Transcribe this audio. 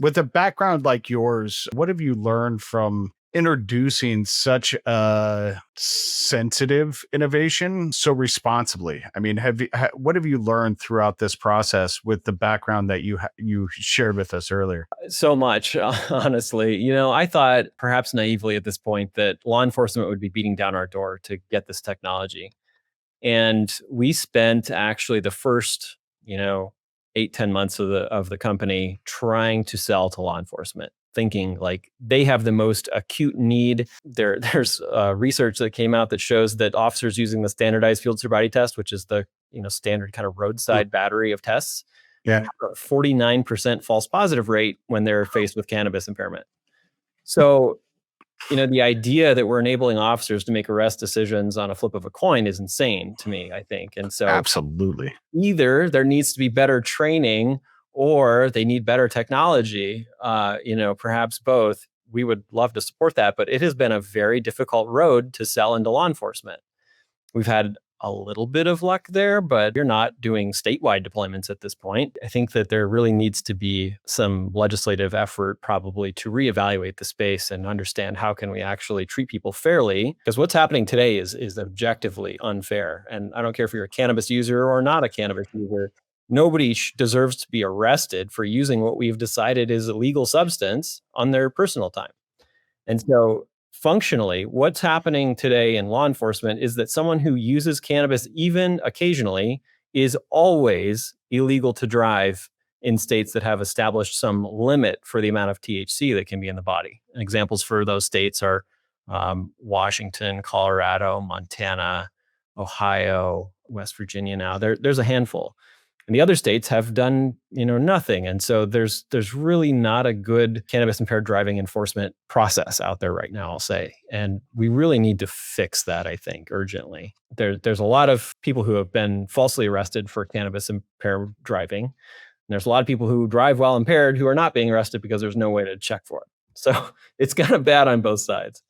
With a background like yours, what have you learned from introducing such a sensitive innovation so responsibly? I mean, what have you learned throughout this process with the background that you shared with us earlier? So much, honestly. I thought perhaps naively at this point that law enforcement would be beating down our door to get this technology. And we spent actually the first, 8, 10 months of the company trying to sell to law enforcement, thinking like they have the most acute need. There's research that came out that shows that officers using the standardized field sobriety test, which is the standard kind of Mm. roadside battery of tests, Yeah, 49% false positive rate when they're faced with cannabis impairment. So, the idea that we're enabling officers to make arrest decisions on a flip of a coin is insane to me, I think. And so absolutely. either there needs to be better training or they need better technology, perhaps both. We would love to support that, but it has been a very difficult road to sell into law enforcement. We've had a little bit of luck there, but you're not doing statewide deployments at this point. I think that there really needs to be some legislative effort probably to reevaluate the space and understand how can we actually treat people fairly, because what's happening today is objectively unfair. And I don't care if you're a cannabis user or not a cannabis user, nobody deserves to be arrested for using what we've decided is a legal substance on their personal time. And so functionally, what's happening today in law enforcement is that someone who uses cannabis even occasionally is always illegal to drive in states that have established some limit for the amount of THC that can be in the body. And examples for those states are Washington, Colorado, Montana, Ohio, West Virginia. Now there's a handful. And the other states have done, nothing. And so there's really not a good cannabis impaired driving enforcement process out there right now, I'll say. And we really need to fix that, I think, urgently. There's a lot of people who have been falsely arrested for cannabis impaired driving. And there's a lot of people who drive while impaired who are not being arrested because there's no way to check for it. So it's kind of bad on both sides.